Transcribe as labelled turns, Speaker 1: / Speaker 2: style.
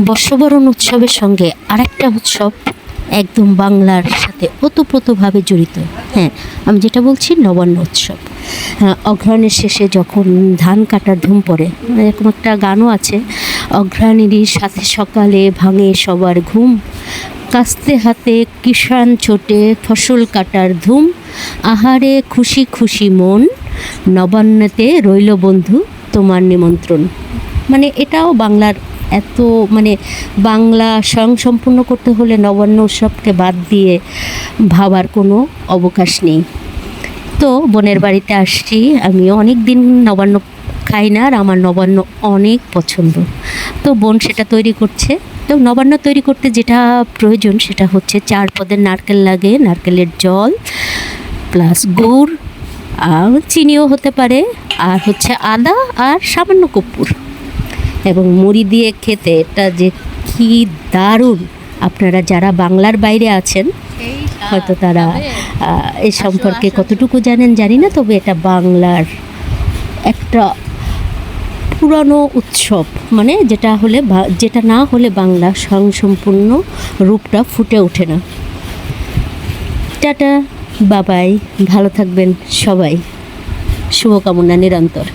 Speaker 1: বর্ষবরণ উৎসবের সঙ্গে আরেকটা উৎসব একদম বাংলার সাথে ওতপ্রোতভাবে জড়িত। হ্যাঁ, আমি যেটা বলছি নবান্ন উৎসব। অঘ্রাণের শেষে যখন ধান কাটার ধুম পড়ে, এরকম একটা গানও আছে, অঘ্রাণেরই সাথে সকালে ভাঙে সবার ঘুম, কাস্তে হাতে কিষান ছোটে ফসল কাটার ধুম, আহারে খুশি খুশি মন, নবান্নতে রইল বন্ধু তোমার নিমন্ত্রণ। মানে এটাও বাংলার এত মানে বাংলা স্বয়ংসম্পূর্ণ করতে হলে নবান্ন উৎসবকে বাদ দিয়ে ভাবার কোনো অবকাশ নেই। তো বোনের বাড়িতে আসছি, আমি অনেক দিন নবান্ন খাই না, আর আমার নবান্ন অনেক পছন্দ। তো বোন সেটা তৈরি করছে। তো নবান্ন তৈরি করতে যেটা প্রয়োজন সেটা হচ্ছে 4 পদের নারকেল লাগে, নারকেলের জল প্লাস গুড়, আর চিনিও হতে পারে, আর হচ্ছে আদা আর সামান্য কর্পূর, এবং মুড়ি দিয়ে খেতে এটা যে কী দারুণ। আপনারা যারা বাংলার বাইরে আছেন হয়তো তারা এ সম্পর্কে কতটুকু জানেন জানি না, তবে এটা বাংলার একটা পুরানো উৎসব, মানে যেটা না হলে বাংলা স্বয়ংসম্পূর্ণ রূপটা ফুটে ওঠে না। টাটা, বাবাই, ভালো থাকবেন সবাই, শুভকামনা নিরন্তর।